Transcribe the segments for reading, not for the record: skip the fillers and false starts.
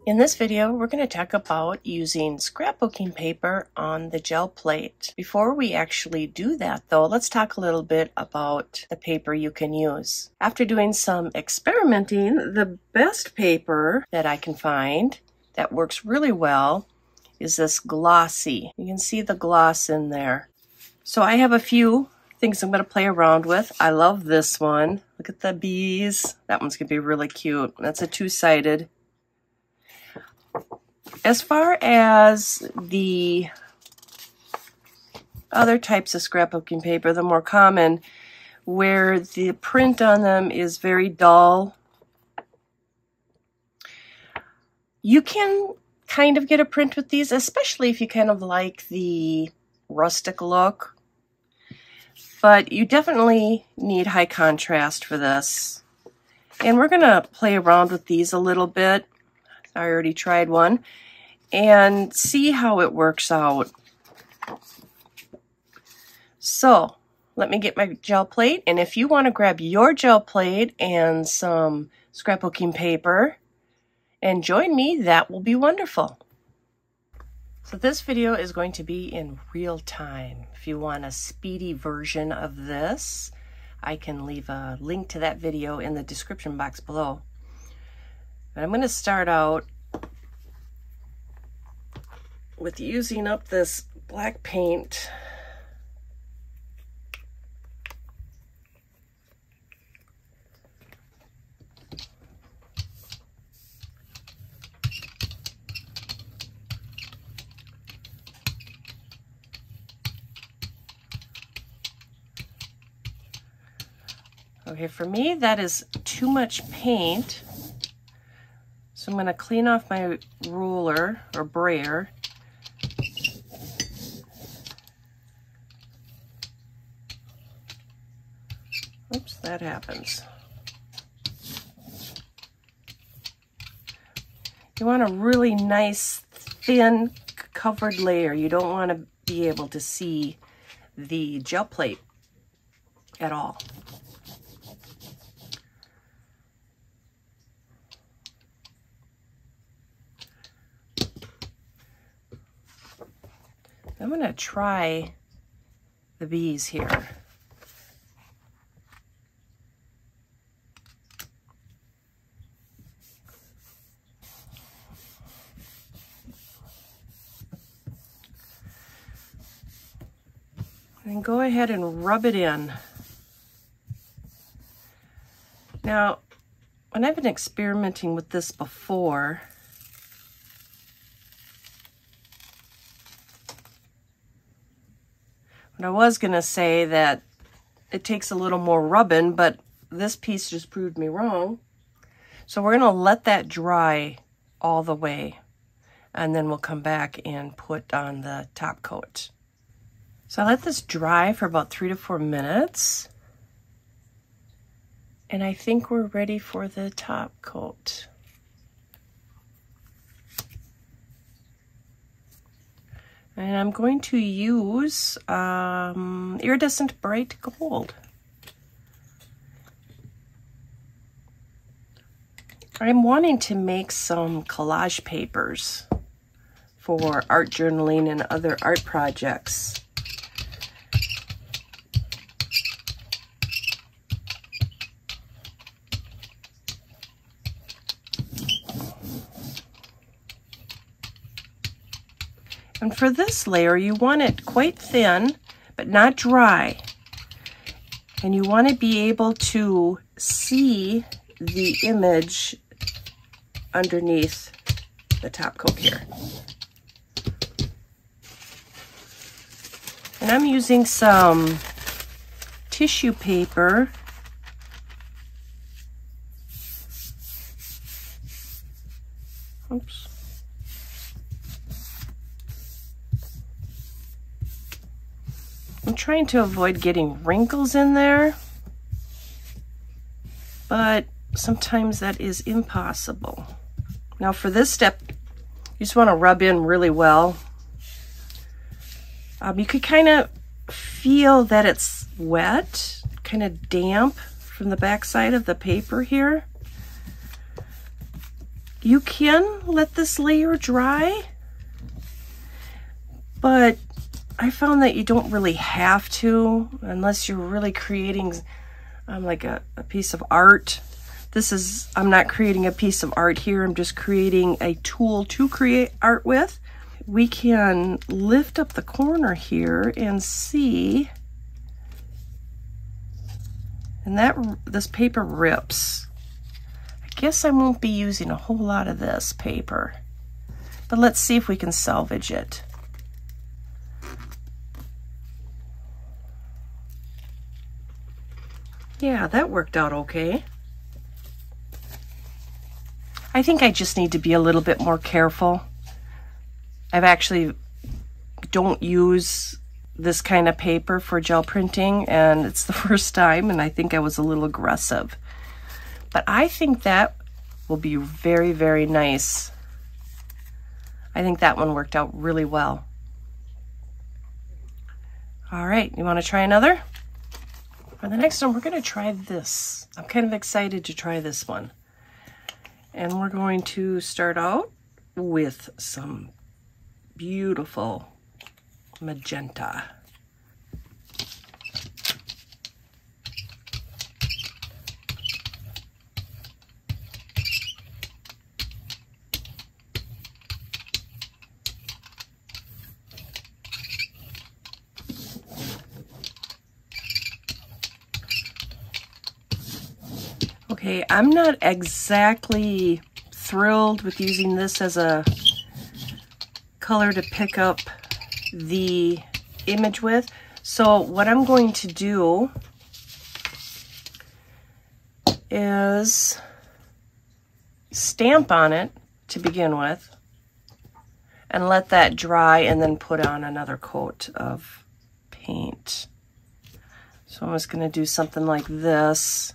In this video, we're going to talk about using scrapbooking paper on the gel plate. Before we actually do that though, let's talk a little bit about the paper you can use. After doing some experimenting, the best paper that I can find that works really well is this glossy. You can see the gloss in there. So I have a few things I'm going to play around with. I love this one. Look at the bees. That one's going to be really cute. That's a two-sided. As far as the other types of scrapbooking paper, the more common, where the print on them is very dull, you can kind of get a print with these, especially if you kind of like the rustic look. But you definitely need high contrast for this. And we're going to play around with these a little bit. I already tried one, and see how it works out. So let me get my gel plate, and if you want to grab your gel plate and some scrapbooking paper and join me, that will be wonderful. So this video is going to be in real time. If you want a speedy version of this, I can leave a link to that video in the description box below. But I'm going to start out with using up this black paint. Okay, for me, that is too much paint. So I'm going to clean off my ruler or brayer. Oops, that happens. You want a really nice, thin, covered layer. You don't want to be able to see the gel plate at all. I'm going to try the bees here. And go ahead and rub it in. Now, when I've been experimenting with this before, I was going to say that it takes a little more rubbing, but this piece just proved me wrong. So we're going to let that dry all the way, and then we'll come back and put on the top coat. So I let this dry for about 3 to 4 minutes, and I think we're ready for the top coat. And I'm going to use iridescent bright gold. I'm wanting to make some collage papers for art journaling and other art projects. And for this layer, you want it quite thin, but not dry. And you want to be able to see the image underneath the top coat here. And I'm using some tissue paper. Oops. I'm trying to avoid getting wrinkles in there, but sometimes that is impossible. Now for this step, you just want to rub in really well. You could kind of feel that it's wet, kind of damp from the back side of the paper here. You can let this layer dry, but I found that you don't really have to unless you're really creating like a piece of art. I'm not creating a piece of art here. I'm just creating a tool to create art with. We can lift up the corner here and see, and this paper rips. I guess I won't be using a whole lot of this paper, but let's see if we can salvage it. Yeah, that worked out okay. I think I just need to be a little bit more careful. I've actually don't use this kind of paper for gel printing, and it's the first time, and I think I was a little aggressive. But I think that will be very, very nice. I think that one worked out really well. All right, you want to try another? For the next one, we're going to try this. I'm kind of excited to try this one. And we're going to start out with some beautiful magenta. Okay, I'm not exactly thrilled with using this as a color to pick up the image with. So what I'm going to do is stamp on it to begin with and let that dry and then put on another coat of paint. So I'm just going to do something like this.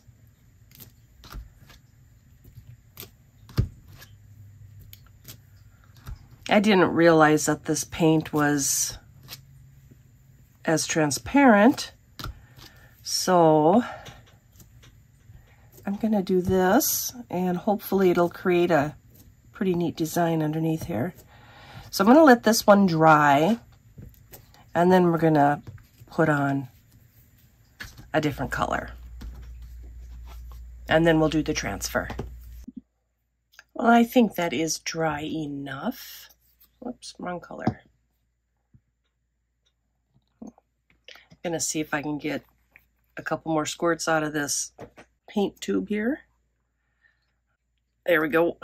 I didn't realize that this paint was as transparent, so I'm going to do this, and hopefully it'll create a pretty neat design underneath here. So I'm going to let this one dry, and then we're going to put on a different color, and then we'll do the transfer. Well, I think that is dry enough. Whoops, wrong color. I'm gonna see if I can get a couple more squirts out of this paint tube here. There we go.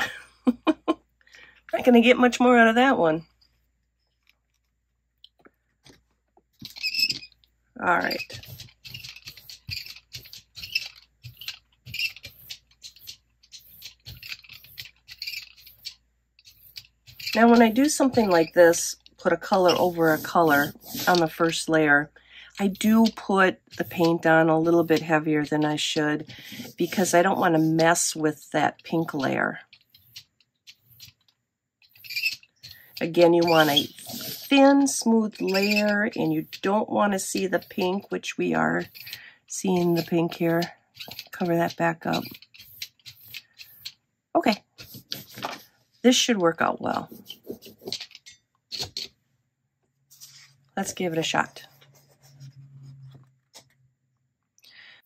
Not gonna get much more out of that one. All right. Now when I do something like this, put a color over a color on the first layer, I do put the paint on a little bit heavier than I should because I don't want to mess with that pink layer. Again, you want a thin, smooth layer, and you don't want to see the pink, which we are seeing the pink here. Cover that back up. Okay. This should work out well. Let's give it a shot.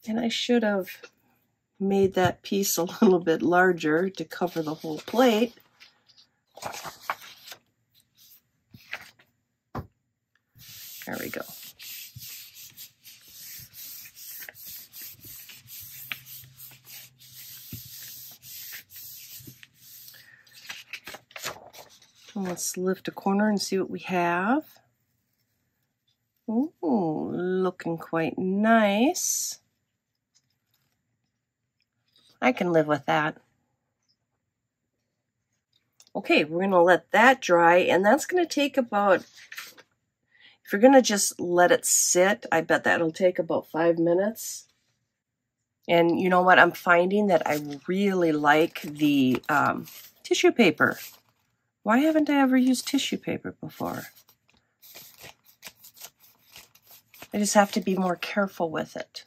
And I should have made that piece a little bit larger to cover the whole plate. There we go. Let's lift a corner and see what we have. Ooh, looking quite nice. I can live with that. Okay, we're going to let that dry, and that's going to take about, if you're going to just let it sit, I bet that'll take about 5 minutes. And you know what? I'm finding that I really like the tissue paper. Why haven't I ever used tissue paper before? I just have to be more careful with it.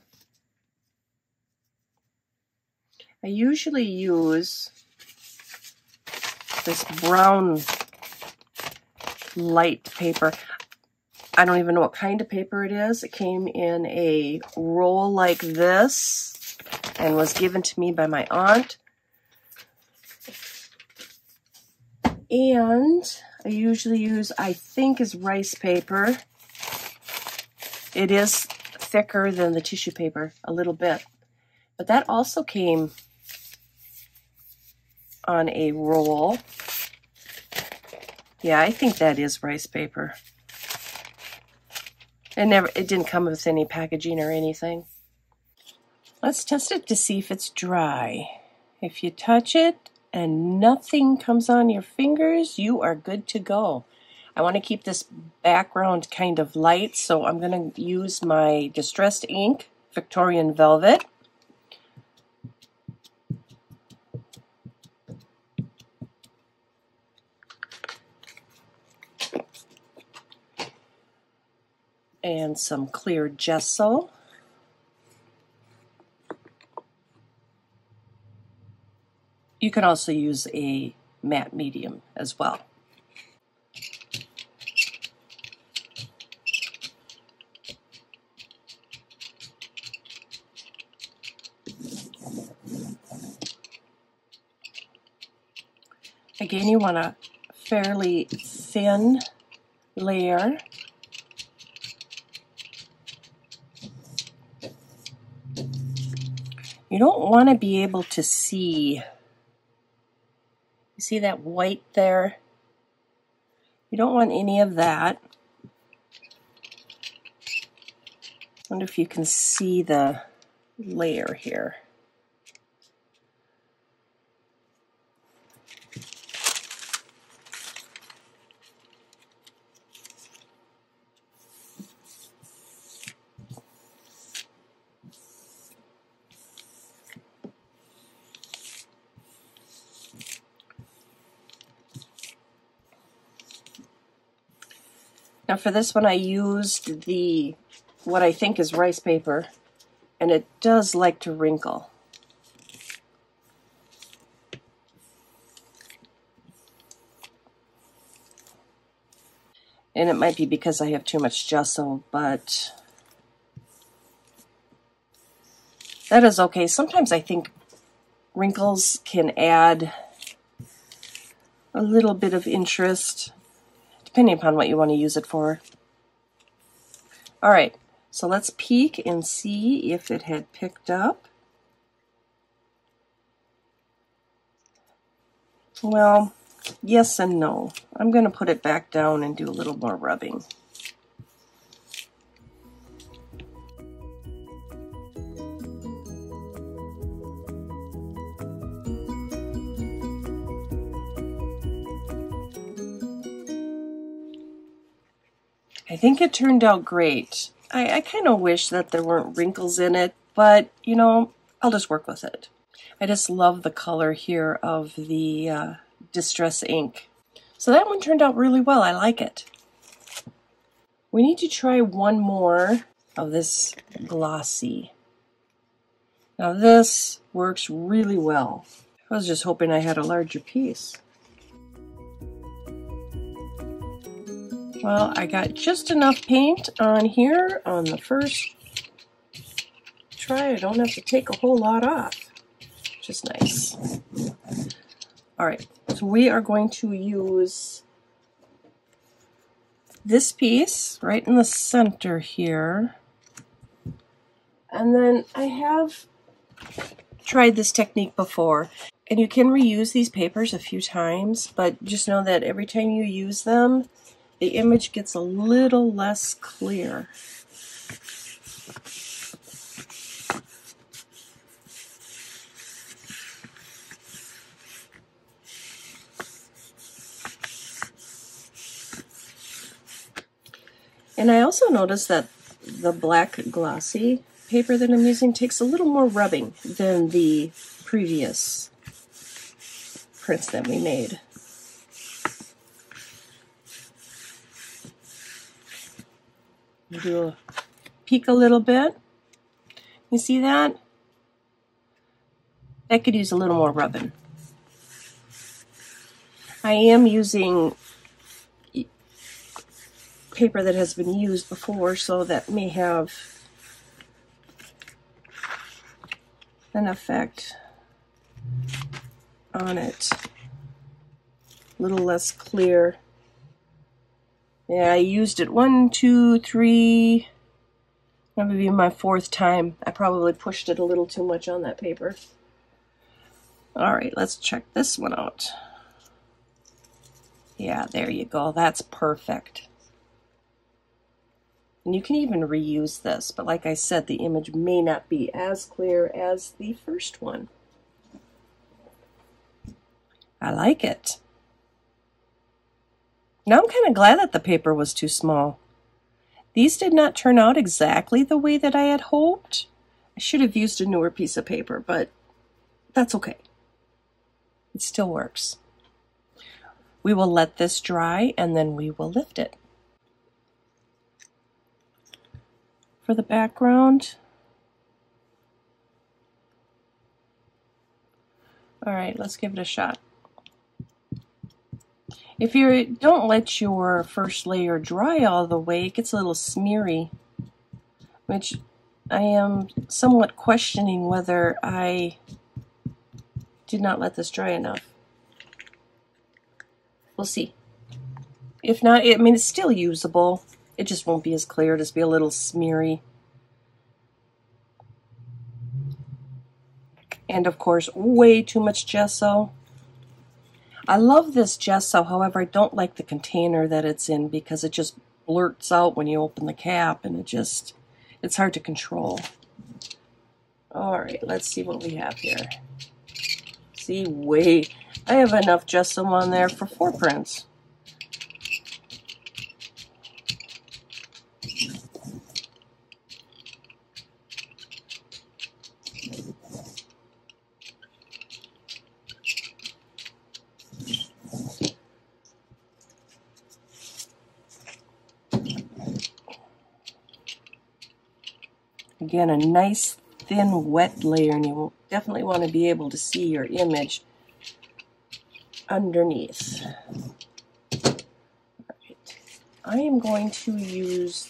I usually use this brown light paper. I don't even know what kind of paper it is. It came in a roll like this and was given to me by my aunt. And I usually use, I think, is rice paper. It is thicker than the tissue paper, a little bit. But that also came on a roll. Yeah, I think that is rice paper. It didn't come with any packaging or anything. Let's test it to see if it's dry. If you touch it and nothing comes on your fingers, you are good to go. I want to keep this background kind of light, so I'm going to use my distressed ink, Victorian Velvet. And some clear gesso. You can also use a matte medium as well. Again, you want a fairly thin layer. You don't want to be able to see. You see that white there? You don't want any of that. I wonder if you can see the layer here. Now for this one I used what I think is rice paper, and it does like to wrinkle. And it might be because I have too much gesso, but that is okay. Sometimes I think wrinkles can add a little bit of interest, depending upon what you want to use it for. All right, so let's peek and see if it had picked up. Well, yes and no. I'm going to put it back down and do a little more rubbing. I think it turned out great. I kind of wish that there weren't wrinkles in it, but you know, I'll just work with it. I just love the color here of the Distress ink. So that one turned out really well. I like it. We need to try one more of this glossy. Now this works really well. I was just hoping I had a larger piece. Well, I got just enough paint on here on the first try. I don't have to take a whole lot off, which is nice. All right, so we are going to use this piece right in the center here. And then I have tried this technique before, and you can reuse these papers a few times, but just know that every time you use them, the image gets a little less clear. And I also noticed that the black glossy paper that I'm using takes a little more rubbing than the previous prints that we made. Do a peek a little bit. You see that? That could use a little more rubbing. I am using paper that has been used before, so that may have an effect on it. A little less clear. Yeah, I used it 1, 2, 3. That would be my 4th time. I probably pushed it a little too much on that paper. Alright, let's check this one out. Yeah, there you go. That's perfect. And you can even reuse this, but like I said, the image may not be as clear as the first one. I like it. Now I'm kind of glad that the paper was too small. These did not turn out exactly the way that I had hoped. I should have used a newer piece of paper, but that's okay. It still works. We will let this dry and then we will lift it. For the background, all right, let's give it a shot. If you don't let your first layer dry all the way, it gets a little smeary, which I am somewhat questioning whether I did not let this dry enough. We'll see. If not, I mean, it's still usable. It just won't be as clear. It'll just be a little smeary. And of course, way too much gesso. I love this gesso, however, I don't like the container that it's in because it just blurts out when you open the cap and it's hard to control. Alright, let's see what we have here. See, I have enough gesso on there for 4 prints. Again, a nice thin wet layer, and you will definitely want to be able to see your image underneath. Right. I am going to use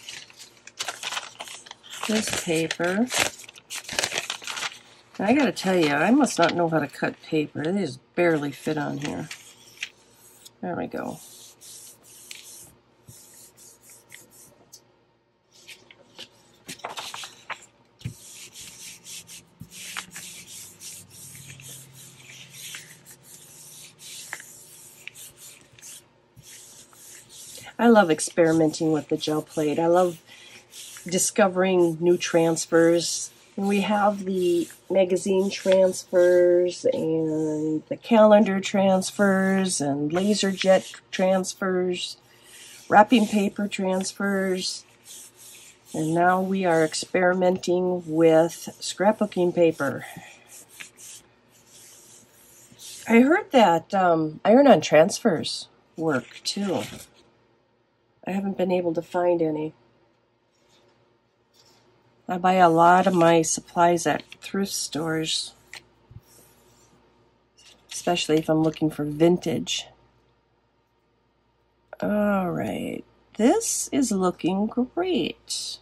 this paper. And I gotta tell you, I must not know how to cut paper. It just barely fit on here. There we go. I love experimenting with the gel plate. I love discovering new transfers. And we have the magazine transfers and the calendar transfers and laser jet transfers, wrapping paper transfers. And now we are experimenting with scrapbooking paper. I heard that iron-on transfers work too. I haven't been able to find any. I buy a lot of my supplies at thrift stores, especially if I'm looking for vintage. All right, this is looking great.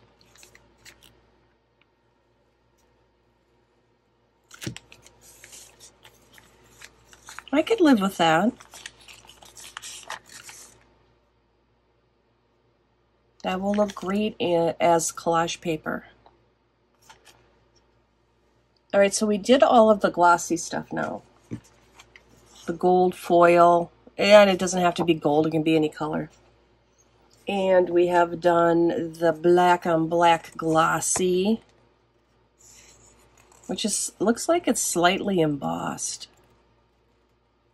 I could live with that. That will look great as collage paper. All right, so we did all of the glossy stuff now. The gold foil, and it doesn't have to be gold, it can be any color. And we have done the black on black glossy, which looks like it's slightly embossed.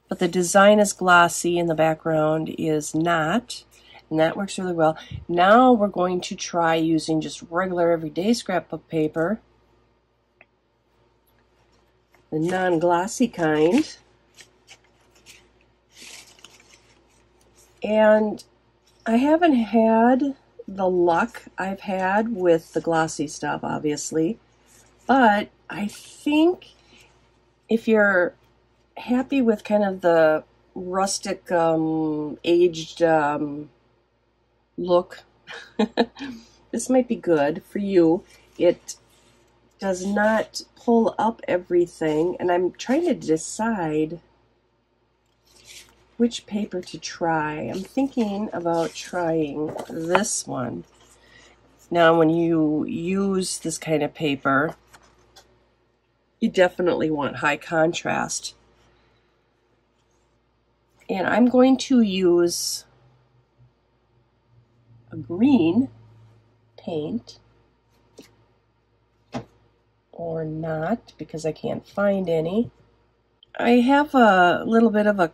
But the design is glossy and the background is not. And that works really well. Now we're going to try using just regular everyday scrapbook paper, the non-glossy kind. And I haven't had the luck I've had with the glossy stuff, obviously. But I think if you're happy with kind of the rustic, aged look. This might be good for you. It does not pull up everything, and I'm trying to decide which paper to try. I'm thinking about trying this one. Now, when you use this kind of paper, you definitely want high contrast. And I'm going to use a green paint, or not, because I can't find any. I have a little bit of a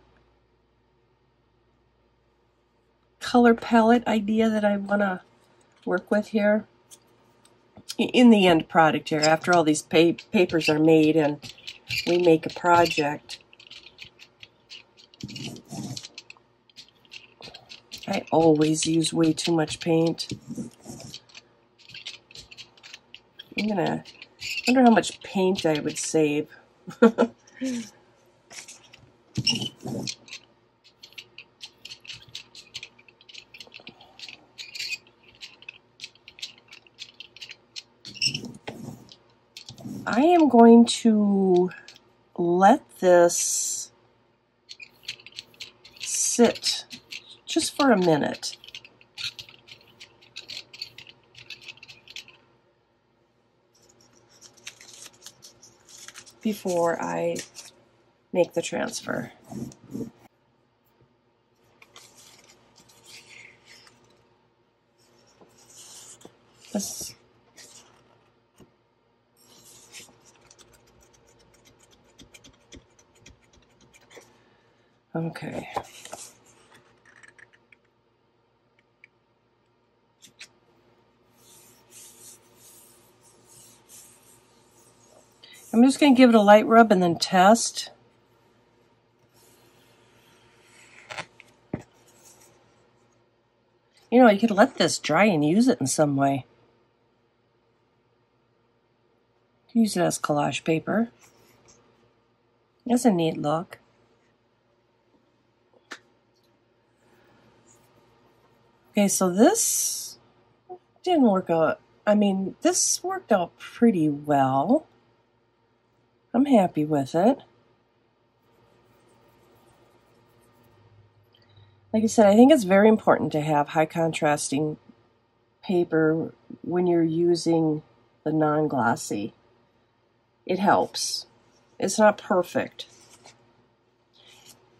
color palette idea that I want to work with here in the end product here, after all these papers are made and we make a project. I always use way too much paint. I'm gonna wonder how much paint I would save. I am going to let this sit just for a minute. Before I make the transfer. This, okay. I'm just going to give it a light rub and then test. You know, you could let this dry and use it in some way. Use it as collage paper. That's a neat look. Okay, so this didn't work out. I mean, this worked out pretty well. I'm happy with it. Like I said, I think it's very important to have high contrasting paper when you're using the non-glossy. It helps. It's not perfect.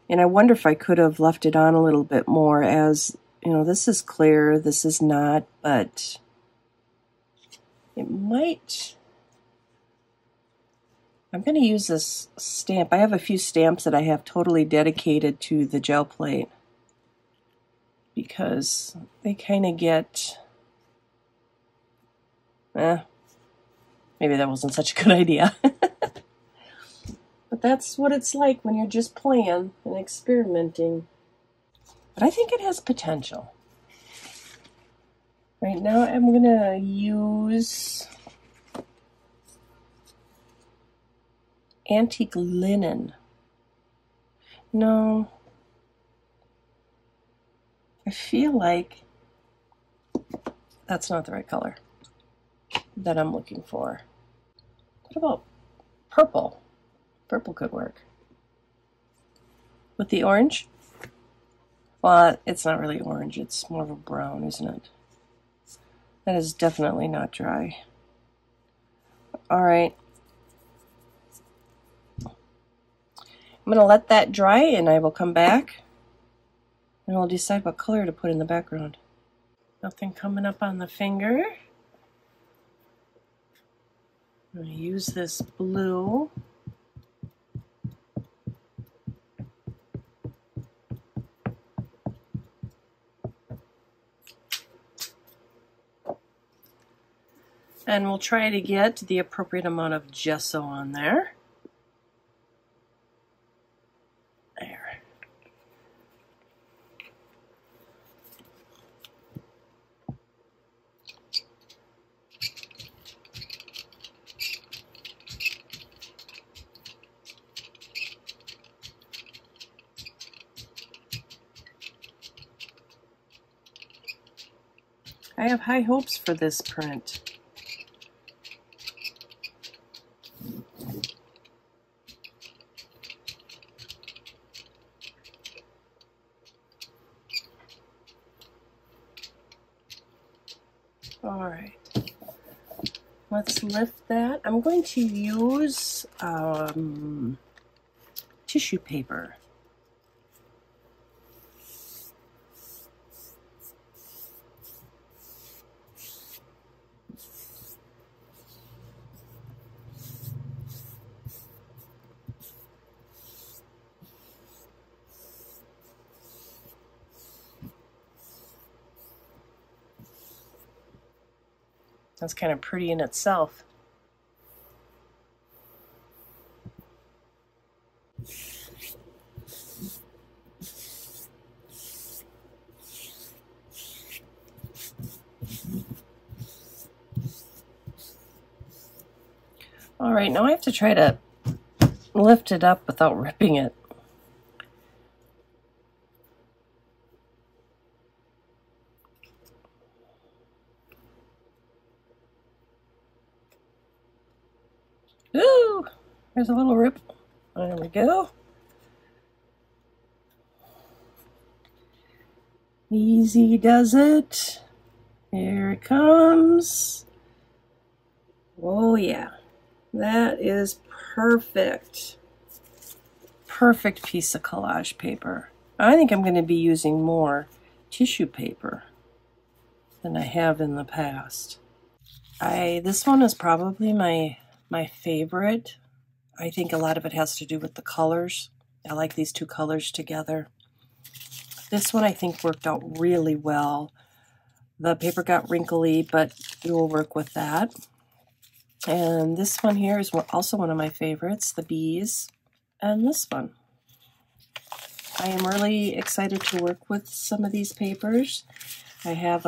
And I wonder if I could have left it on a little bit more, as, you know, this is clear, this is not, but it might. I'm going to use this stamp. I have a few stamps that I have totally dedicated to the gel plate because they kind of get, maybe that wasn't such a good idea. But that's what it's like when you're just playing and experimenting. But I think it has potential. Right now I'm going to use antique linen. No, I feel like that's not the right color that I'm looking for. What about purple? Purple could work. With the orange? Well, it's not really orange, it's more of a brown, isn't it? That is definitely not dry. Alright. I'm going to let that dry and I will come back and we'll decide what color to put in the background. Nothing coming up on the finger. I'm going to use this blue. And we'll try to get the appropriate amount of gesso on there. There. I have high hopes for this print. All right, let's lift that. I'm going to use tissue paper. That's kind of pretty in itself. All right, now I have to try to lift it up without ripping it. Ooh, there's a little rip. There we go. Easy does it. Here it comes. Oh yeah, that is perfect. Perfect piece of collage paper. I think I'm going to be using more tissue paper than I have in the past. This one is probably my favorite. I think a lot of it has to do with the colors. I like these two colors together. This one I think worked out really well. The paper got wrinkly, but we will work with that. And this one here is also one of my favorites, the bees, and this one. I am really excited to work with some of these papers. I have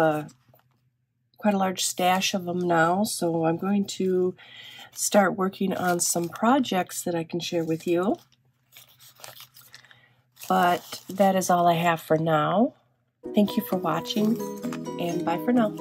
quite a large stash of them now, so I'm going to start working on some projects that I can share with you. But that is all I have for now. Thank you for watching, and bye for now.